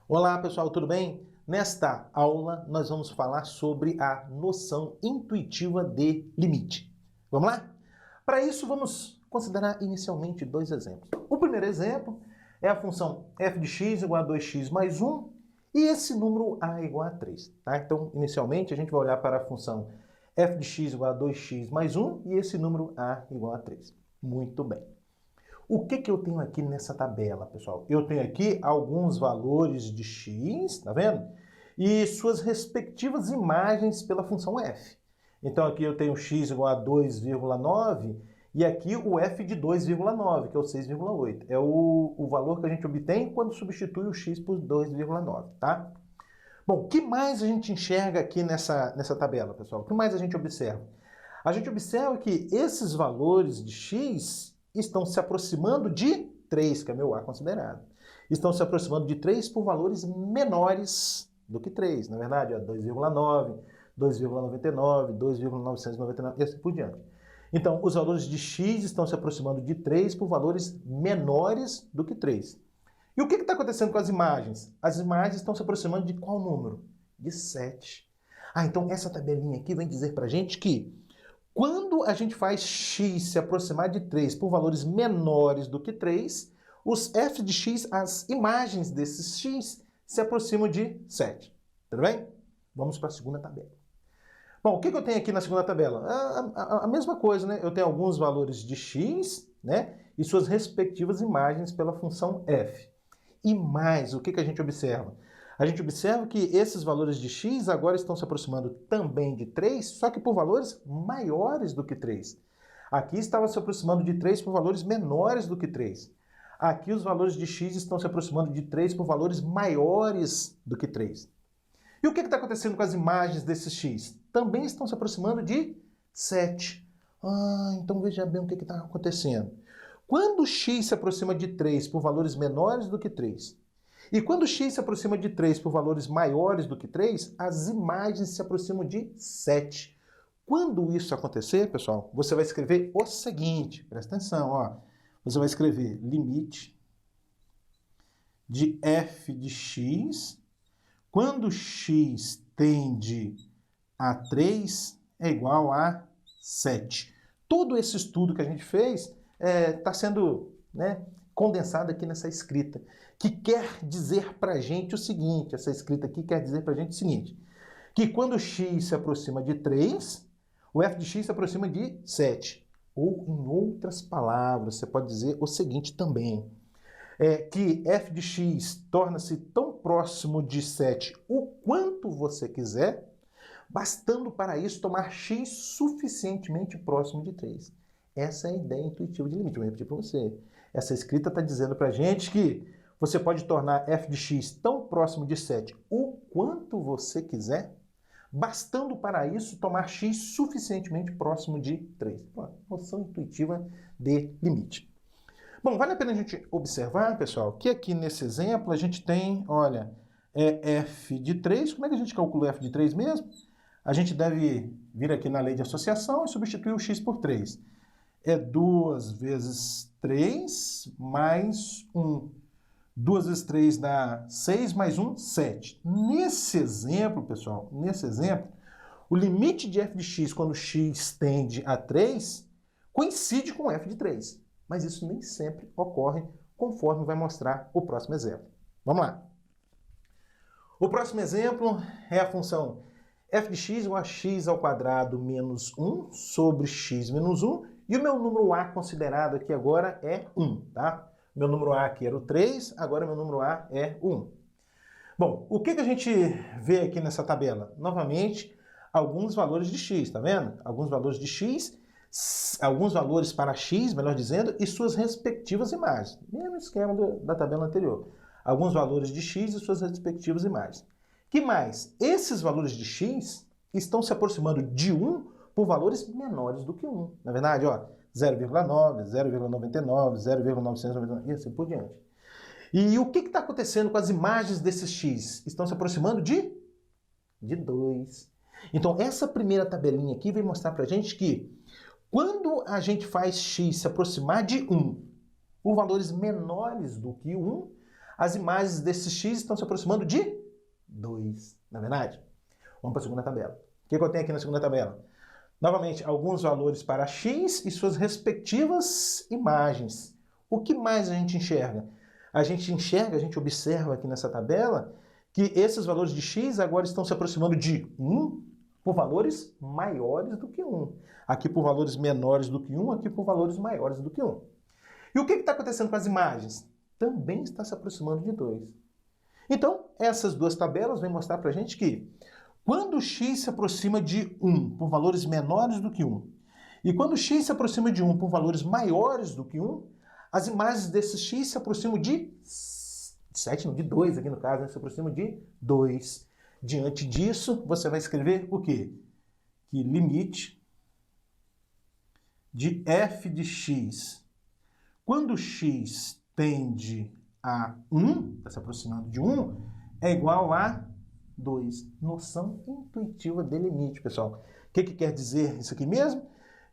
Olá pessoal, tudo bem? Nesta aula nós vamos falar sobre a noção intuitiva de limite. Vamos lá? Para isso vamos considerar inicialmente dois exemplos. O primeiro exemplo é a função f de x igual a 2x mais 1 e esse número a igual a 3. Tá? Então, inicialmente a gente vai olhar para a função f de x igual a 2x mais 1 e esse número a igual a 3. Muito bem. O que eu tenho aqui nessa tabela, pessoal? Eu tenho aqui alguns valores de x, tá vendo? E suas respectivas imagens pela função f. Então aqui eu tenho x igual a 2,9 e aqui o f de 2,9, que é o 6,8. É o valor que a gente obtém quando substitui o x por 2,9, tá? Bom, o que mais a gente enxerga aqui nessa tabela, pessoal? O que mais a gente observa? A gente observa que esses valores de x estão se aproximando de 3, que é meu A considerado. Estão se aproximando de 3 por valores menores do que 3. Na verdade, 2,9, 2,99, 2,999 e assim por diante. Então, os valores de x estão se aproximando de 3 por valores menores do que 3. E o que está acontecendo com as imagens? As imagens estão se aproximando de qual número? De 7. Então essa tabelinha aqui vem dizer para a gente que quando a gente faz x se aproximar de 3 por valores menores do que 3, os f de x, as imagens desses x, se aproximam de 7. Tudo bem? Vamos para a segunda tabela. Bom, o que eu tenho aqui na segunda tabela? A mesma coisa, né? Eu tenho alguns valores de x, né? E suas respectivas imagens pela função f. E mais, o que a gente observa? A gente observa que esses valores de x agora estão se aproximando também de 3, só que por valores maiores do que 3. Aqui estava se aproximando de 3 por valores menores do que 3. Aqui os valores de x estão se aproximando de 3 por valores maiores do que 3. E o que está acontecendo com as imagens desses x? Também estão se aproximando de 7. Então veja bem o que está acontecendo. Quando x se aproxima de 3 por valores menores do que 3, e quando x se aproxima de 3 por valores maiores do que 3, as imagens se aproximam de 7. Quando isso acontecer, pessoal, você vai escrever o seguinte, presta atenção, ó. Você vai escrever limite de f de x, quando x tende a 3 é igual a 7. Todo esse estudo que a gente fez está sendo condensado aqui nessa escrita, que quer dizer para a gente o seguinte, essa escrita aqui quer dizer para a gente o seguinte, que quando x se aproxima de 3, o f de x se aproxima de 7. Ou, em outras palavras, você pode dizer o seguinte também, que f de x torna-se tão próximo de 7 o quanto você quiser, bastando para isso tomar x suficientemente próximo de 3. Essa é a ideia intuitiva de limite. Eu vou repetir para você. Essa escrita está dizendo para a gente que você pode tornar f de x tão próximo de 7 o quanto você quiser, bastando para isso tomar x suficientemente próximo de 3. Noção intuitiva de limite. Bom, vale a pena a gente observar, pessoal, que aqui nesse exemplo a gente tem, olha, f de 3. Como é que a gente calcula f de 3 mesmo? A gente deve vir aqui na lei de associação e substituir o x por 3. É 2 vezes 3 mais 1. 2 vezes 3 dá 6, mais 1, 7. Nesse exemplo, pessoal, o limite de f de x quando x tende a 3 coincide com f de 3. Mas isso nem sempre ocorre conforme vai mostrar o próximo exemplo. Vamos lá. O próximo exemplo é a função f de x igual a x ao quadrado menos 1 sobre x menos 1. E o meu número A considerado aqui agora é 1, tá? Meu número A aqui era o 3, agora meu número A é 1. Bom, o que a gente vê aqui nessa tabela? Novamente, alguns valores de x, tá vendo? Alguns valores de x, alguns valores para x, melhor dizendo, e suas respectivas imagens. Mesmo esquema da tabela anterior. Alguns valores de x e suas respectivas imagens. Que mais? Esses valores de x estão se aproximando de 1 por valores menores do que 1. Na verdade, 0,9, 0,99, 0,999 e assim por diante. E o que está acontecendo com as imagens desses x? Estão se aproximando de 2. Então, essa primeira tabelinha aqui vem mostrar para a gente que quando a gente faz x se aproximar de 1 por valores menores do que 1, as imagens desse x estão se aproximando de 2, não é verdade? Vamos para a segunda tabela. O que eu tenho aqui na segunda tabela? Novamente, alguns valores para x e suas respectivas imagens. O que mais a gente enxerga? A gente observa aqui nessa tabela que esses valores de x agora estão se aproximando de 1 por valores maiores do que 1. Aqui por valores menores do que 1, aqui por valores maiores do que 1. E o que está acontecendo com as imagens? Também está se aproximando de 2. Então, essas duas tabelas vão mostrar para a gente que quando x se aproxima de 1 por valores menores do que 1, e quando x se aproxima de 1 por valores maiores do que 1, as imagens desse x se aproximam de 7, não, de 2 aqui no caso, né? Se aproximam de 2. Diante disso, você vai escrever o quê? Que limite de f de x, quando x tende a 1, está se aproximando de 1, é igual a 2. Noção intuitiva de limite, pessoal. O que quer dizer isso aqui mesmo?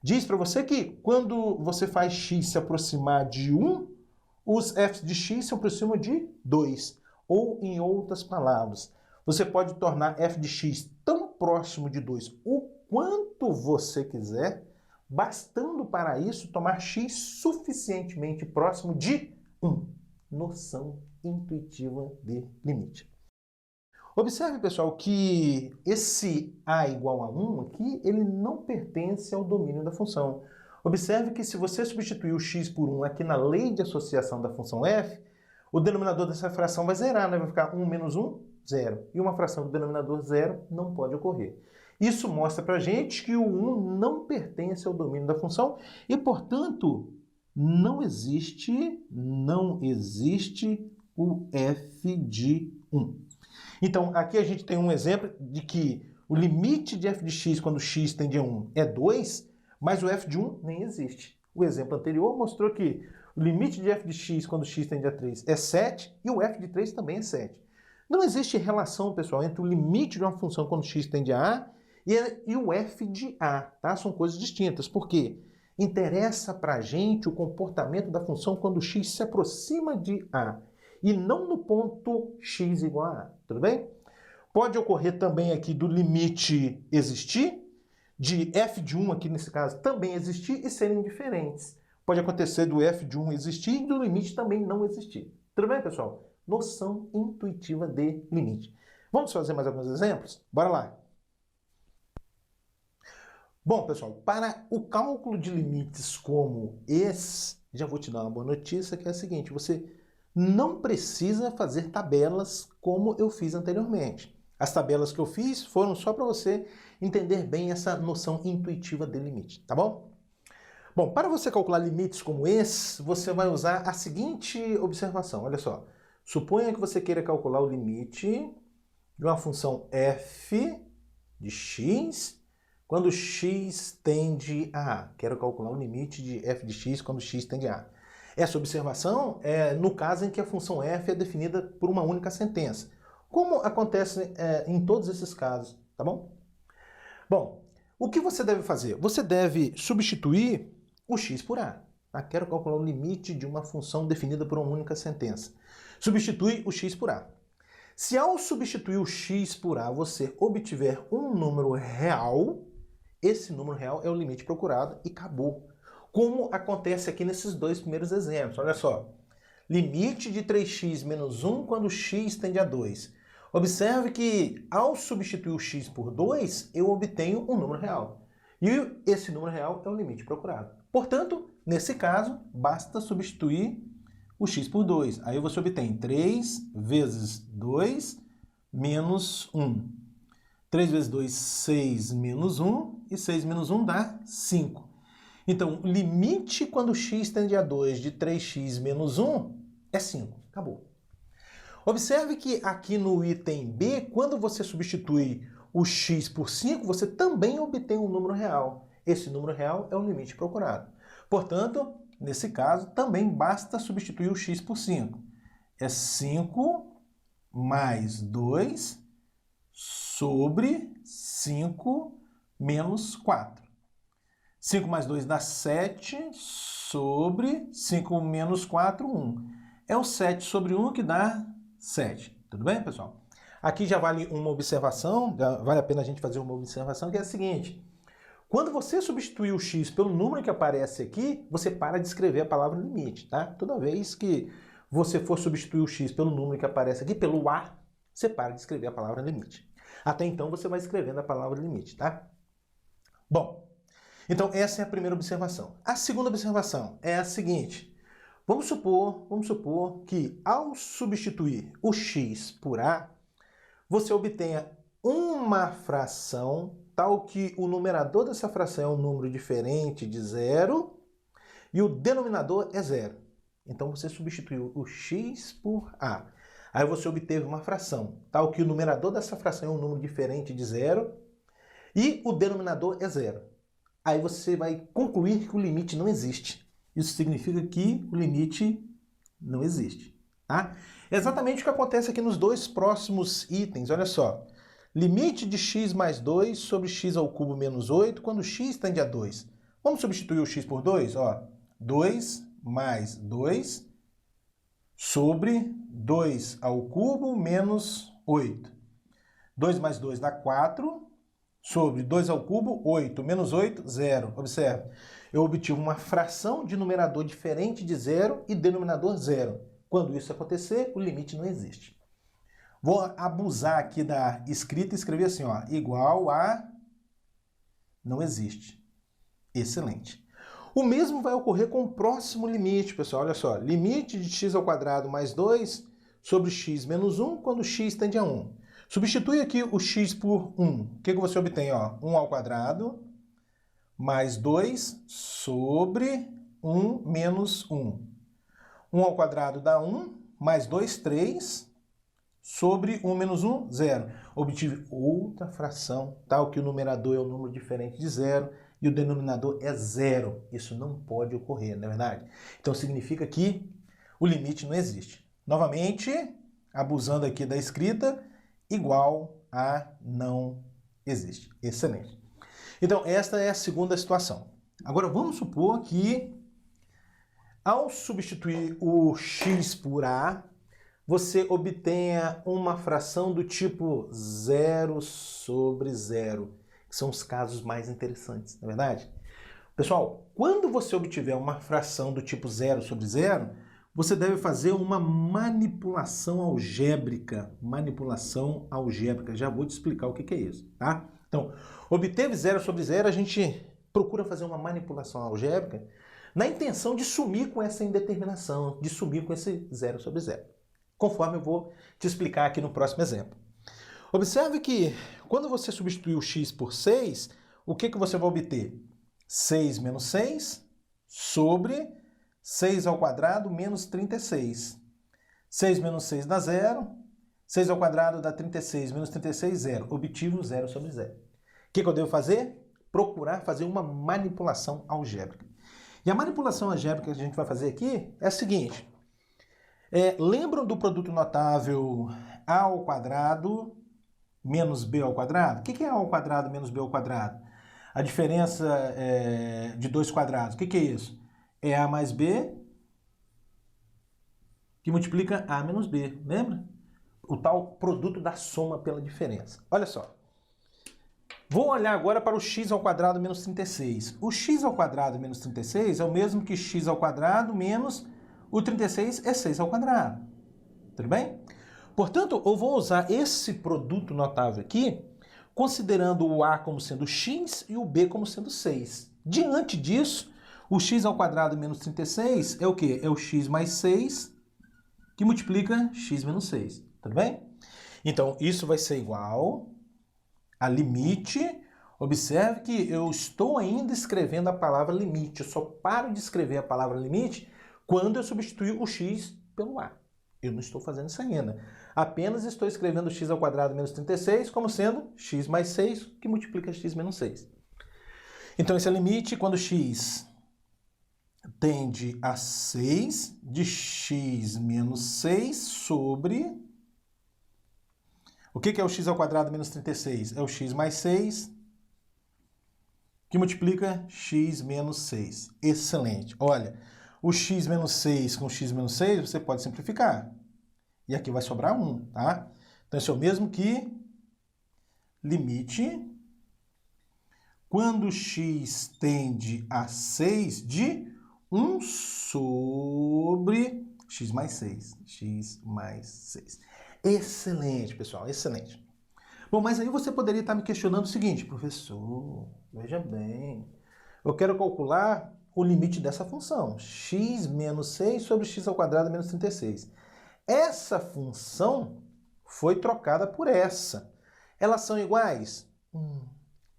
Diz para você que quando você faz x se aproximar de 1, os f de x se aproximam de 2. Ou, em outras palavras, você pode tornar f de x tão próximo de 2 o quanto você quiser, bastando para isso tomar x suficientemente próximo de 1. Noção intuitiva de limite. Observe, pessoal, que esse a igual a 1 aqui, ele não pertence ao domínio da função. Observe que se você substituir o x por 1 aqui na lei de associação da função f, o denominador dessa fração vai zerar, né? Vai ficar 1 menos 1, 0. E uma fração do denominador 0 não pode ocorrer. Isso mostra para a gente que o 1 não pertence ao domínio da função e, portanto, não existe o f de 1. Então, aqui a gente tem um exemplo de que o limite de f de x quando x tende a 1 é 2, mas o f de 1 nem existe. O exemplo anterior mostrou que o limite de f de x quando x tende a 3 é 7 e o f de 3 também é 7. Não existe relação, pessoal, entre o limite de uma função quando x tende a a e o f de a, tá? São coisas distintas. Por quê? Interessa para a gente o comportamento da função quando x se aproxima de a e não no ponto x igual a a, tudo bem? Pode ocorrer também aqui do limite existir, de f de 1 aqui nesse caso também existir e serem diferentes. Pode acontecer do f de 1 existir e do limite também não existir. Tudo bem, pessoal? Noção intuitiva de limite. Vamos fazer mais alguns exemplos? Bora lá! Bom, pessoal, para o cálculo de limites como esse, já vou te dar uma boa notícia, que é a seguinte: você não precisa fazer tabelas como eu fiz anteriormente. As tabelas que eu fiz foram só para você entender bem essa noção intuitiva de limite, tá bom? Bom, para você calcular limites como esse, você vai usar a seguinte observação. Olha só, suponha que você queira calcular o limite de uma função f de x quando x tende a a. Quero calcular o limite de f de x quando x tende a a. Essa observação é no caso em que a função f é definida por uma única sentença, como acontece em todos esses casos, tá bom? Bom, o que você deve fazer? Você deve substituir o x por a. Quero calcular o limite de uma função definida por uma única sentença. Substitui o x por a. Se ao substituir o x por a você obtiver um número real, esse número real é o limite procurado e acabou. Como acontece aqui nesses dois primeiros exemplos. Olha só, limite de 3x menos 1 quando x tende a 2. Observe que ao substituir o x por 2, eu obtenho um número real. E esse número real é o limite procurado. Portanto, nesse caso, basta substituir o x por 2. Aí você obtém 3 vezes 2 menos 1. 3 vezes 2, 6 menos 1. E 6 menos 1 dá 5. Então, o limite quando x tende a 2 de 3x menos 1 é 5. Acabou. Observe que aqui no item B, quando você substitui o x por 5, você também obtém um número real. Esse número real é o limite procurado. Portanto, nesse caso, também basta substituir o x por 5. É 5 mais 2 sobre 5 menos 4. 5 mais 2 dá 7 sobre 5 menos 4, 1. é o 7 sobre 1, que dá 7. Tudo bem, pessoal? Aqui já vale uma observação, vale a pena a gente fazer uma observação, que é a seguinte. Quando você substituir o x pelo número que aparece aqui, você para de escrever a palavra limite, tá? Toda vez que você for substituir o x pelo número que aparece aqui, pelo a, você para de escrever a palavra limite. Até então, você vai escrevendo a palavra limite, tá? Bom, então essa é a primeira observação. A segunda observação é a seguinte. Vamos supor que ao substituir o x por a, você obtenha uma fração tal que o numerador dessa fração é um número diferente de zero e o denominador é zero. Então você substituiu o x por a. Aí você obteve uma fração tal que o numerador dessa fração é um número diferente de zero e o denominador é zero. Aí você vai concluir que o limite não existe. Isso significa que o limite não existe. Tá? É exatamente o que acontece aqui nos dois próximos itens. Olha só. Limite de x mais 2 sobre x ao cubo menos 8 quando x tende a 2. Vamos substituir o x por 2? Ó, 2 mais 2 sobre 2 ao cubo menos 8. 2 mais 2 dá 4. Sobre 2 ao cubo, 8. Menos 8, 0. Observe, eu obtive uma fração de numerador diferente de 0 e denominador 0. Quando isso acontecer, o limite não existe. Vou abusar aqui da escrita e escrever assim, ó, igual a não existe. Excelente. O mesmo vai ocorrer com o próximo limite, pessoal. Olha só, limite de x ao quadrado mais 2 sobre x menos 1 quando x tende a 1. Substitui aqui o x por 1. O que você obtém? Ó? 1 ao quadrado mais 2 sobre 1 menos 1. 1 ao quadrado dá 1, mais 2, 3, sobre 1 menos 1, 0. Obtive outra fração, tal que o numerador é um número diferente de 0 e o denominador é 0. Isso não pode ocorrer, não é verdade? Então significa que o limite não existe. Novamente, abusando aqui da escrita, igual a não existe. Excelente. Então, esta é a segunda situação. Agora, vamos supor que, ao substituir o x por a, você obtenha uma fração do tipo 0 sobre 0, que são os casos mais interessantes, não é verdade? Pessoal, quando você obtiver uma fração do tipo 0 sobre 0, você deve fazer uma manipulação algébrica. Manipulação algébrica. Já vou te explicar o que é isso, tá? Então, obteve 0 sobre 0, a gente procura fazer uma manipulação algébrica na intenção de sumir com essa indeterminação, de sumir com esse 0 sobre 0. Conforme eu vou te explicar aqui no próximo exemplo. Observe que quando você substituir o x por 6, o que você vai obter? 6 menos 6 sobre 6 ao quadrado menos 36. 6 menos 6 dá 0. 6 ao quadrado dá 36. Menos 36, 0. Obtive o 0 sobre 0. O que eu devo fazer? Procurar fazer uma manipulação algébrica. E a manipulação algébrica que a gente vai fazer aqui é a seguinte. Lembram do produto notável a ao quadrado menos b ao quadrado? O que é a ao quadrado menos b ao quadrado? A diferença de dois quadrados. O que é isso? É a mais b que multiplica a menos b. Lembra? O tal produto da soma pela diferença. Olha só. Vou olhar agora para o x ao quadrado menos 36. O x ao quadrado menos 36 é o mesmo que x ao quadrado menos o 36 é 6 ao quadrado. Tudo bem? Portanto, eu vou usar esse produto notável aqui, considerando o a como sendo x e o b como sendo 6. Diante disso, o x ao quadrado menos 36 é o quê? É o x mais 6 que multiplica x menos 6. Tudo bem? Então, isso vai ser igual a limite. Observe que eu estou ainda escrevendo a palavra limite. Eu só paro de escrever a palavra limite quando eu substituir o x pelo a. Eu não estou fazendo isso ainda. Apenas estou escrevendo x ao quadrado menos 36 como sendo x mais 6 que multiplica x menos 6. Então, esse é o limite quando x tende a 6 de x menos 6 sobre... O que é o x ao quadrado menos 36? É o x mais 6 que multiplica x menos 6. Excelente. Olha, o x menos 6 com x menos 6, você pode simplificar. E aqui vai sobrar 1, tá? Então, isso é o mesmo que limite quando x tende a 6 de 1 sobre x mais 6. X mais 6. Excelente, pessoal, excelente. Bom, mas aí você poderia estar me questionando o seguinte, professor, veja bem, eu quero calcular o limite dessa função, x menos 6 sobre x ao quadrado menos 36. Essa função foi trocada por essa. Elas são iguais?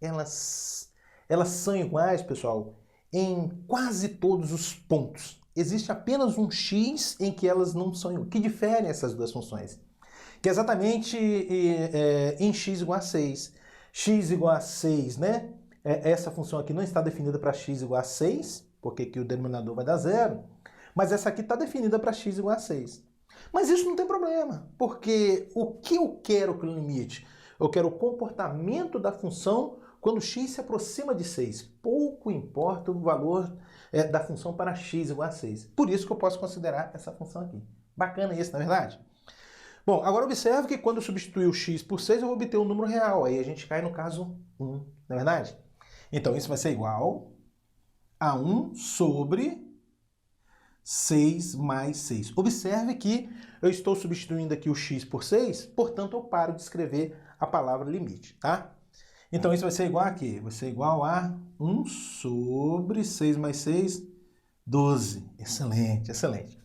Elas são iguais, pessoal, em quase todos os pontos. Existe apenas um x em que elas não são iguais. O que diferem essas duas funções? Que é exatamente em x igual a 6. X igual a 6, né? Essa função aqui não está definida para x igual a 6, porque aqui o denominador vai dar 0. Mas essa aqui está definida para x igual a 6. Mas isso não tem problema, porque o que eu quero com o limite? Eu quero o comportamento da função quando x se aproxima de 6. Pouco importa o valor da função para x igual a 6. Por isso que eu posso considerar essa função aqui. Bacana isso, não é verdade? Bom, agora observe que quando eu substituir o x por 6, eu vou obter um número real. Aí a gente cai no caso 1, não é verdade? Então, isso vai ser igual a 1 sobre 6 mais 6. Observe que eu estou substituindo aqui o x por 6, portanto, eu paro de escrever a palavra limite, tá? Então, isso vai ser igual a quê? Vai ser igual a 1 sobre 6 mais 6, 12. Excelente, excelente.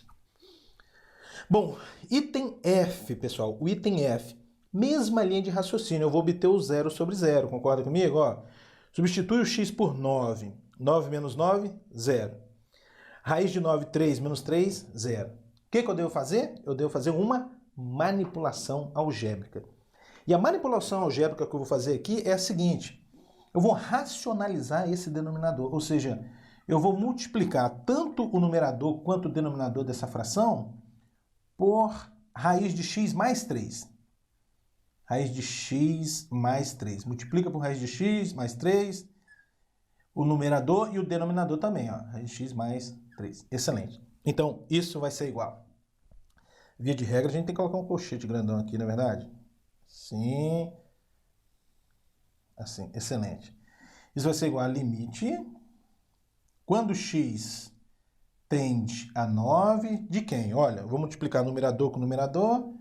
Bom, item F, pessoal, o item F, mesma linha de raciocínio, eu vou obter o 0 sobre 0, concorda comigo? Ó, substitui o x por 9, 9 menos 9, 0. Raiz de 9, 3 menos 3, 0. O que eu devo fazer? Eu devo fazer uma manipulação algébrica. E a manipulação algébrica que eu vou fazer aqui é a seguinte, eu vou racionalizar esse denominador, ou seja, eu vou multiplicar tanto o numerador quanto o denominador dessa fração por raiz de x mais 3. Raiz de x mais 3. Multiplica por raiz de x mais 3, o numerador e o denominador também, ó, raiz de x mais 3. Excelente. Então, isso vai ser igual. Via de regra, a gente tem que colocar um colchete grandão aqui, não é verdade? Sim. Assim, excelente. Isso vai ser igual a limite quando x tende a 9 de quem? Olha, eu vou multiplicar numerador com numerador,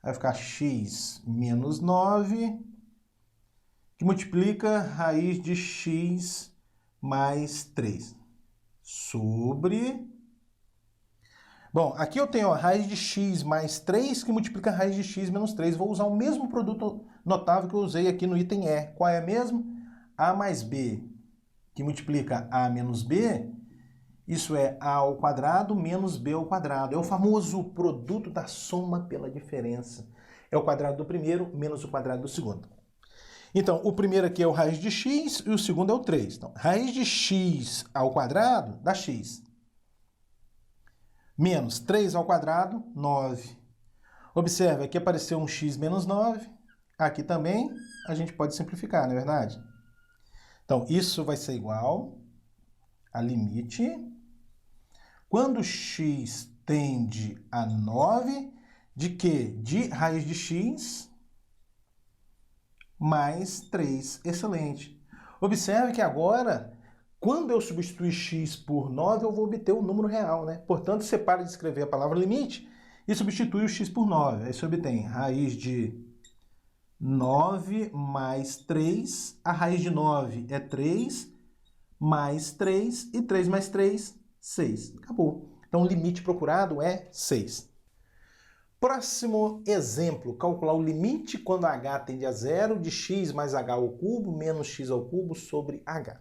vai ficar x menos 9, que multiplica raiz de x mais 3, sobre... Bom, aqui eu tenho a raiz de x mais 3, que multiplica a raiz de x menos 3. Vou usar o mesmo produto notável que eu usei aqui no item E. Qual é mesmo? A mais b, que multiplica a menos b, isso é a ao quadrado menos b ao quadrado. É o famoso produto da soma pela diferença. É o quadrado do primeiro menos o quadrado do segundo. Então, o primeiro aqui é o raiz de x e o segundo é o 3. Então, raiz de x ao quadrado dá x. Menos 3 ao quadrado, 9. Observe, aqui apareceu um x menos 9. Aqui também a gente pode simplificar, não é verdade? Então, isso vai ser igual a limite quando x tende a 9, de quê? De raiz de x mais 3. Excelente. Observe que agora, quando eu substituir x por 9, eu vou obter o número real, né? Portanto, você para de escrever a palavra limite e substitui o x por 9. Aí você obtém raiz de 9 mais 3. A raiz de 9 é 3, mais 3, e 3 mais 3, 6. Acabou. Então, o limite procurado é 6. Próximo exemplo, calcular o limite quando h tende a 0 de x mais h ao cubo menos x ao cubo sobre h.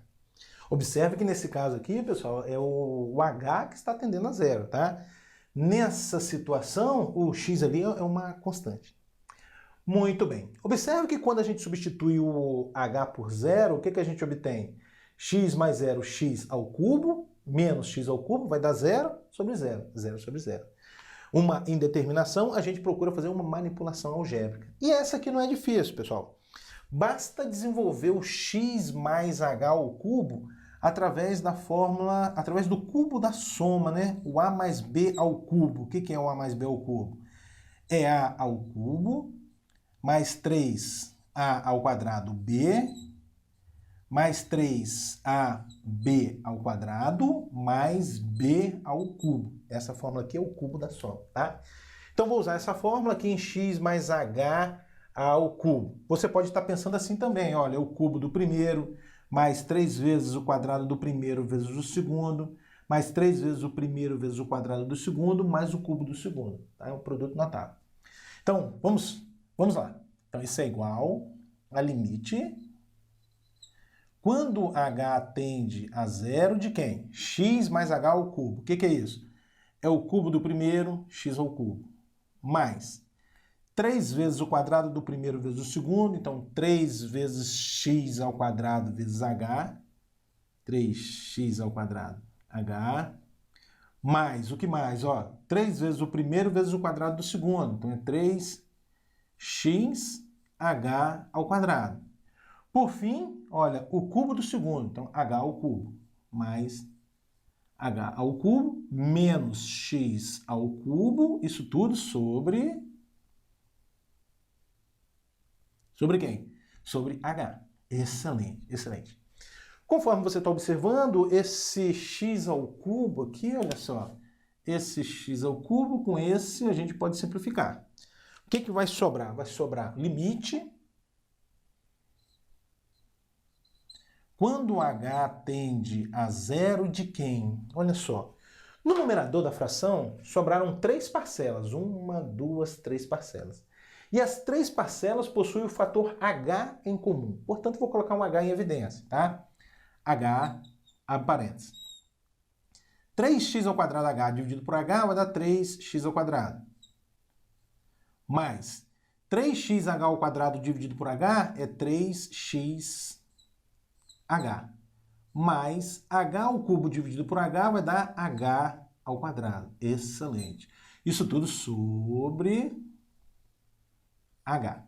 Observe que nesse caso aqui, pessoal, é o h que está tendendo a 0, tá? Nessa situação, o x ali é uma constante. Muito bem. Observe que quando a gente substitui o h por 0, o que a gente obtém? X mais 0, x ao cubo, menos x ao cubo, vai dar 0 sobre 0. 0 sobre 0. Uma indeterminação, a gente procura fazer uma manipulação algébrica. E essa aqui não é difícil, pessoal. Basta desenvolver o x mais h ao cubo através da fórmula, através do cubo da soma, né? O a mais b ao cubo. O que é o a mais b ao cubo? É a ao cubo mais 3a ao quadrado b mais 3ab ao quadrado mais b ao cubo. Essa fórmula aqui é o cubo da soma, tá? Então, vou usar essa fórmula aqui em x mais h ao cubo. Você pode estar pensando assim também, olha, o cubo do primeiro, mais 3 vezes o quadrado do primeiro vezes o segundo, mais 3 vezes o primeiro vezes o quadrado do segundo, mais o cubo do segundo. Tá? É um produto notável. Então, vamos lá. Então, isso é igual a limite. Quando h tende a zero, de quem? X mais h ao cubo. O que é isso? É o cubo do primeiro, x ao cubo, mais 3 vezes o quadrado do primeiro vezes o segundo, então 3 vezes x ao quadrado vezes h, 3x ao quadrado, h, mais, o que mais? Ó, 3 vezes o primeiro vezes o quadrado do segundo, então é 3x h ao quadrado. Por fim, olha, o cubo do segundo, então h ao cubo, mais h ao cubo, menos x ao cubo, isso tudo sobre quem? Sobre h. Excelente, excelente. Conforme você está observando, esse x ao cubo aqui, olha só, esse x ao cubo com esse a gente pode simplificar. O que vai sobrar? Vai sobrar limite. Quando h tende a zero, de quem? Olha só. No numerador da fração, sobraram 3 parcelas. 1, 2, 3 parcelas. E as 3 parcelas possuem o fator h em comum. Portanto, vou colocar um h em evidência, tá? h, abre parênteses. 3x ao quadrado h dividido por h vai dar 3x ao quadrado. Mais 3xh ao quadrado dividido por h é 3x h, mais h ao cubo dividido por h vai dar h ao quadrado. Excelente. Isso tudo sobre h.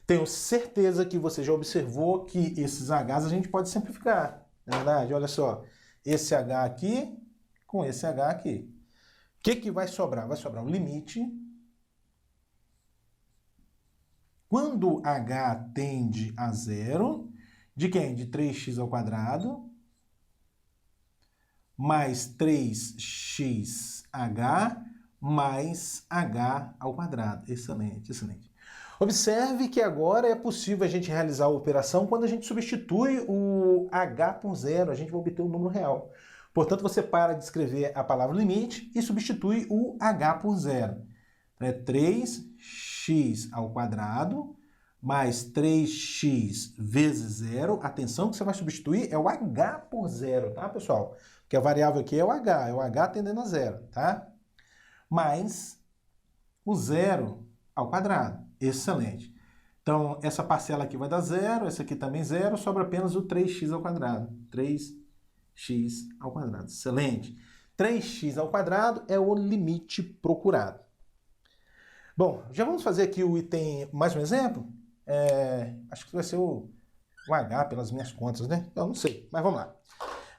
Tenho certeza que você já observou que esses h's a gente pode simplificar. Na verdade, olha só, esse h aqui com esse h aqui. O que vai sobrar? Vai sobrar o limite. Quando h tende a zero, de quem? De 3x ao quadrado, mais 3xh, mais h ao quadrado. Excelente, excelente. Observe que agora é possível a gente realizar a operação quando a gente substitui o h por zero, a gente vai obter o número real. Portanto, você para de escrever a palavra limite e substitui o h por zero. Então, é 3x ao quadrado mais 3x vezes zero. Atenção que você vai substituir é o h por zero, tá, pessoal? Porque a variável aqui é o h tendendo a zero, tá? Mais o zero ao quadrado. Excelente. Então, essa parcela aqui vai dar zero, essa aqui também zero, sobra apenas o 3x ao quadrado. 3x ao quadrado. Excelente. 3x ao quadrado é o limite procurado. Bom, já vamos fazer aqui o item, mais um exemplo? Acho que vai ser o h pelas minhas contas, né? Eu não sei, mas vamos lá.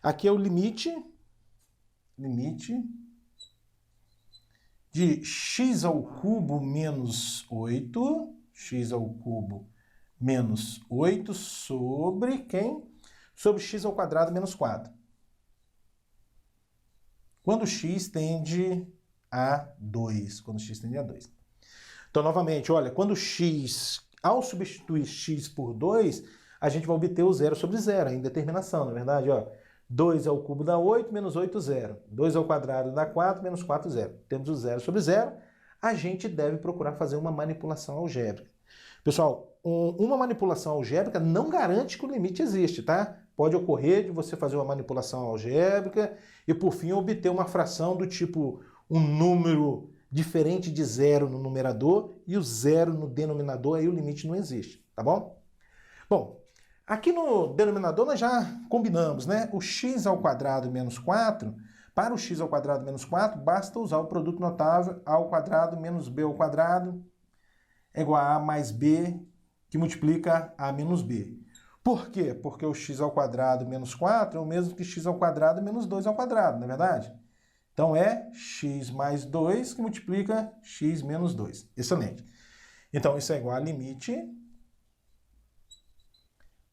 Aqui é o limite de x ao cubo menos 8, x ao cubo menos 8 sobre quem? Sobre x ao quadrado menos 4. Quando x tende a 2. Quando x tende a 2. Então, novamente, olha, quando x, ao substituir x por 2, a gente vai obter o zero sobre zero, a indeterminação, não é verdade? Ó, 2 ao cubo dá 8, menos 8, 0. 2 ao quadrado dá 4, menos 4, 0. Temos o zero sobre zero, a gente deve procurar fazer uma manipulação algébrica. Pessoal, uma manipulação algébrica não garante que o limite existe, tá? Pode ocorrer de você fazer uma manipulação algébrica e, por fim, obter uma fração do tipo um número diferente de zero no numerador e o zero no denominador, aí o limite não existe, tá bom? Bom, aqui no denominador nós já combinamos, né? O x ao quadrado menos 4, para o x ao quadrado menos 4, basta usar o produto notável a ao quadrado menos b ao quadrado é igual a mais b, que multiplica a menos b. Por quê? Porque o x ao quadrado menos 4 é o mesmo que x ao quadrado menos 2 ao quadrado, não é verdade? Então é x mais 2 que multiplica x menos 2. Excelente. Então isso é igual a limite.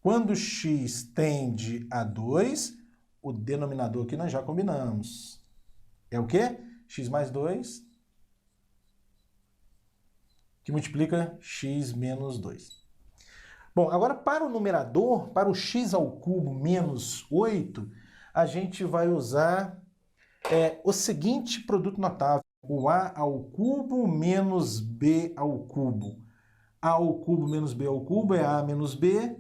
Quando x tende a 2, o denominador aqui nós já combinamos. É o quê? X mais 2, que multiplica x menos 2. Bom, agora para o numerador, para o x ao cubo menos 8, a gente vai usar o seguinte produto notável. O a ao cubo menos b ao cubo. A ao cubo menos b ao cubo é a menos b,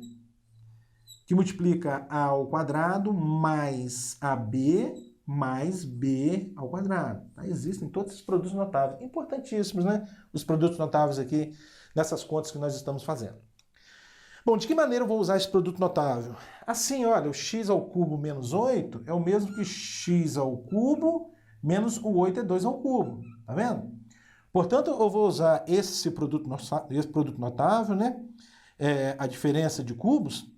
que multiplica a ao quadrado mais ab mais b ao quadrado. Tá? Existem todos esses produtos notáveis, importantíssimos, né? Os produtos notáveis aqui nessas contas que nós estamos fazendo. Bom, de que maneira eu vou usar esse produto notável? Assim, olha, o x ao cubo menos 8 é o mesmo que x ao cubo menos o 8 é 2 ao cubo. Tá vendo? Portanto, eu vou usar esse produto notável, né? A diferença de cubos,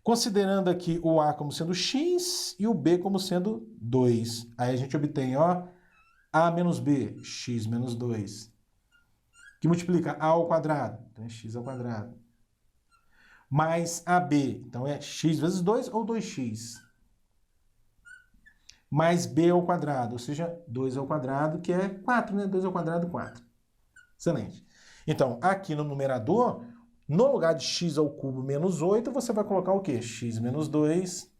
considerando aqui o a como sendo x e o b como sendo 2. Aí a gente obtém, ó, a menos b, x menos 2, que multiplica a ao quadrado, então é x ao quadrado, mais AB, então é x vezes 2 ou 2x, mais b ao quadrado, ou seja, 2 ao quadrado, que é 4, né? 2 ao quadrado, 4. Excelente. Então, aqui no numerador, no lugar de x ao cubo menos 8, você vai colocar o quê? X menos 2,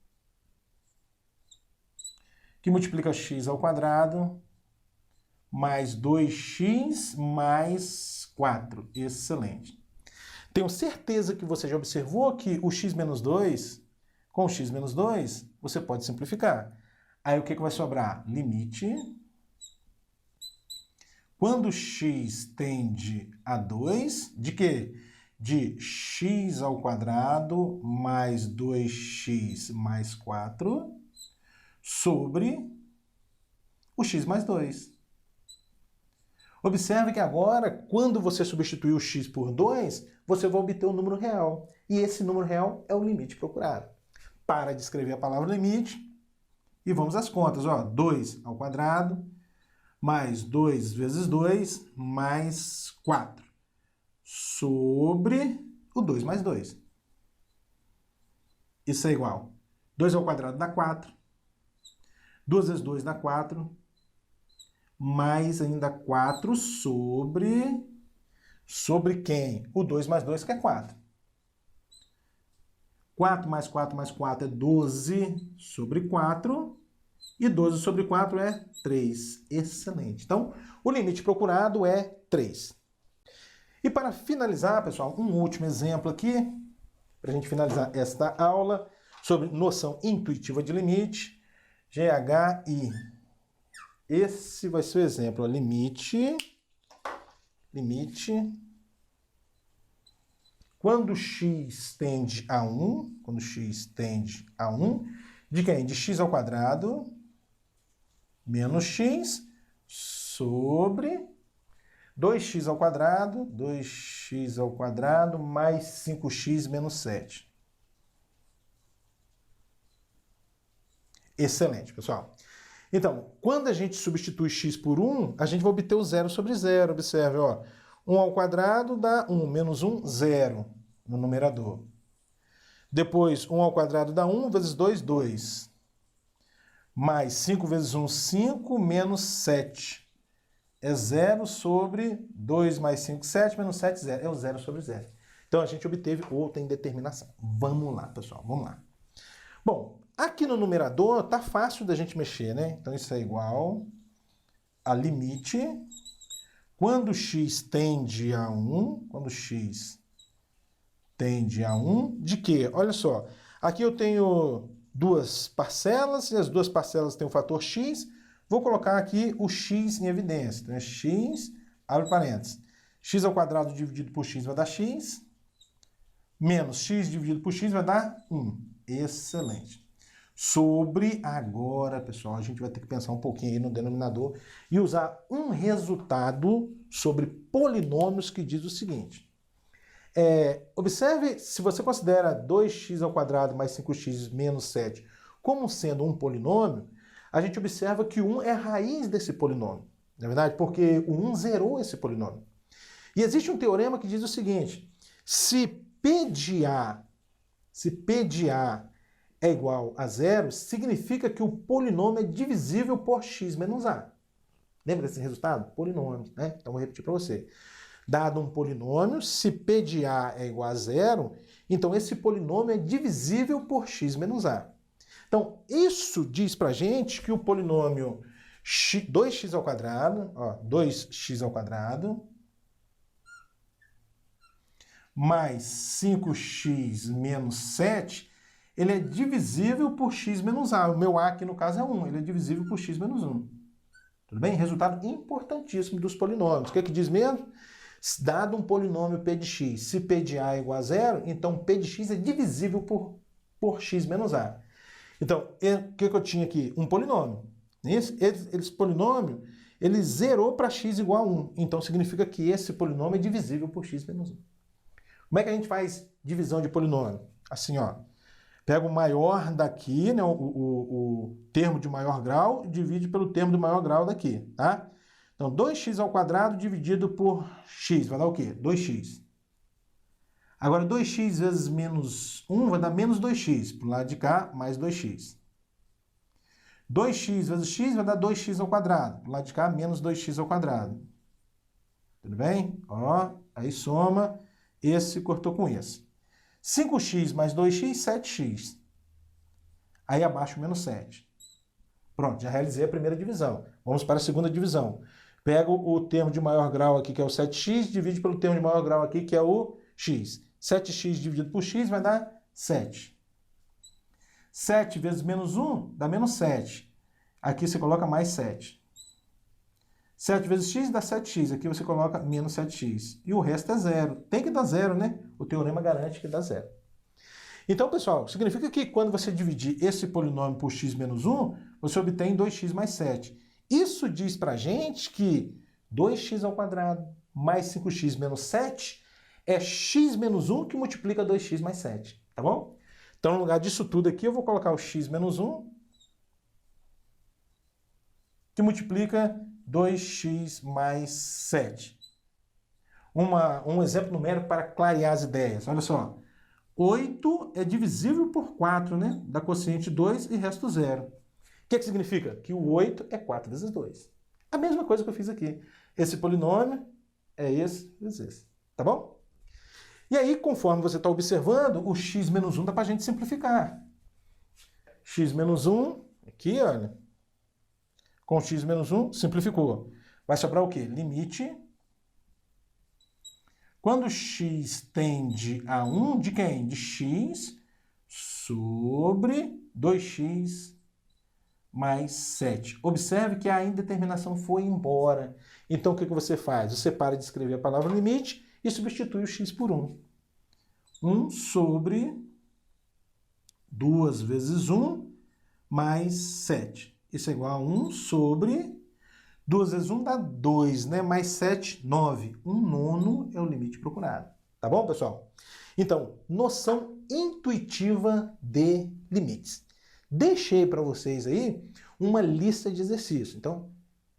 que multiplica x ao quadrado, mais 2x mais 4. Excelente. Tenho certeza que você já observou que o x menos 2, com o x menos 2, você pode simplificar. Aí o que vai sobrar? Limite. Quando x tende a 2, de quê? De x ao quadrado mais 2x mais 4 sobre o x mais 2. Observe que agora, quando você substituir o x por 2, você vai obter o número real. E esse número real é o limite procurado. Para de escrever a palavra limite e vamos às contas. Ó, 2 ao quadrado mais 2 vezes 2 mais 4 sobre o 2 mais 2. Isso é igual. 2 ao quadrado dá 4. 2 vezes 2 dá 4. Mais ainda 4 sobre... Sobre quem? O 2 mais 2, que é 4. 4 mais 4 mais 4 é 12 sobre 4. E 12 sobre 4 é 3. Excelente. Então, o limite procurado é 3. E para finalizar, pessoal, um último exemplo aqui, para a gente finalizar esta aula sobre noção intuitiva de limite, GHI. Esse vai ser o exemplo, ó, limite, quando x tende a 1, de quem? De x ao quadrado menos x sobre 2x ao quadrado mais 5x menos 7. Excelente, pessoal. Então, quando a gente substitui x por 1, a gente vai obter o 0 sobre 0. Observe, ó. 1 ao quadrado dá 1, menos 1, 0 no numerador. Depois, 1 ao quadrado dá 1, vezes 2, 2. Mais 5 vezes 1, 5, menos 7. É 0 sobre 2 mais 5, 7, menos 7, 0. É o 0 sobre 0. Então, a gente obteve outra indeterminação. Vamos lá, pessoal, vamos lá. Bom, aqui no numerador tá fácil da gente mexer, né? Então isso é igual a limite quando x tende a 1, de quê? Olha só, aqui eu tenho duas parcelas e as duas parcelas têm o fator x. Vou colocar aqui o x em evidência. Então é x, abre parênteses, x ao quadrado dividido por x vai dar x, menos x dividido por x vai dar 1. Excelente. Sobre agora, pessoal, a gente vai ter que pensar um pouquinho aí no denominador e usar um resultado sobre polinômios que diz o seguinte. Observe, se você considera 2x² mais 5x menos 7 como sendo um polinômio, a gente observa que o 1 é a raiz desse polinômio, não é verdade? Porque o 1 zerou esse polinômio. E existe um teorema que diz o seguinte: se P de A é igual a zero, significa que o polinômio é divisível por x menos A. Lembra desse resultado? Polinômio, né? Então vou repetir para você. Dado um polinômio, se P de A é igual a zero, então esse polinômio é divisível por x menos A. Então, isso diz pra gente que o polinômio 2x² mais 5x menos 7, ele é divisível por x menos A. O meu A aqui no caso é 1, ele é divisível por x menos 1. Tudo bem? Resultado importantíssimo dos polinômios. O que é que diz mesmo? Dado um polinômio P de x, se P de A é igual a zero, então P de x é divisível por x menos A. Então, o que eu tinha aqui? Um polinômio. Esse polinômio, ele zerou para x igual a 1. Então, significa que esse polinômio é divisível por x menos 1. Como é que a gente faz divisão de polinômio? Assim, ó. Pega o maior daqui, né, o termo de maior grau, e divide pelo termo de maior grau daqui, tá? Então, 2x² dividido por x, vai dar o quê? 2x. Agora, 2x vezes menos 1 vai dar menos 2x. Pro lado de cá, mais 2x. 2x vezes x vai dar 2x². Pro lado de cá, menos 2x². Tudo bem? Ó, aí soma. Esse cortou com esse. 5x mais 2x, 7x. Aí abaixo, menos 7. Pronto, já realizei a primeira divisão. Vamos para a segunda divisão. Pego o termo de maior grau aqui, que é o 7x, divide pelo termo de maior grau aqui, que é o x. 7x dividido por x vai dar 7. 7 vezes menos 1 dá menos 7. Aqui você coloca mais 7. 7 vezes x dá 7x. Aqui você coloca menos 7x. E o resto é zero. Tem que dar zero, né? O teorema garante que dá zero. Então, pessoal, significa que quando você dividir esse polinômio por x menos 1, você obtém 2x mais 7. Isso diz pra gente que 2x² mais 5x menos 7 é x menos 1 que multiplica 2x mais 7, tá bom? Então, no lugar disso tudo aqui, eu vou colocar o x menos 1, que multiplica 2x mais 7. Um exemplo numérico para clarear as ideias. Olha só. 8 é divisível por 4, né? Dá quociente 2 e resto 0. O que significa? Que o 8 é 4 vezes 2. A mesma coisa que eu fiz aqui. Esse polinômio é esse vezes esse. Tá bom? E aí, conforme você está observando, o x menos 1 dá para a gente simplificar. X menos 1, aqui, olha. Com x menos 1, simplificou. Vai sobrar o quê? Limite. Quando x tende a 1, de quem? De x sobre 2x mais 7. Observe que a indeterminação foi embora. Então, o que você faz? Você para de escrever a palavra limite e substitui o x por 1. 1 sobre 2 vezes 1 mais 7. Isso é igual a 1 sobre 2 vezes 1 dá 2, né? Mais 7, 9. 1/9 é o limite procurado. Tá bom, pessoal? Então, noção intuitiva de limites. Deixei para vocês aí uma lista de exercícios. Então,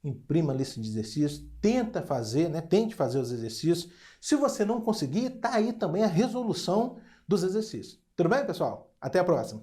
imprima a lista de exercícios, tenta fazer, né? Tente fazer os exercícios. Se você não conseguir, tá aí também a resolução dos exercícios. Tudo bem, pessoal? Até a próxima!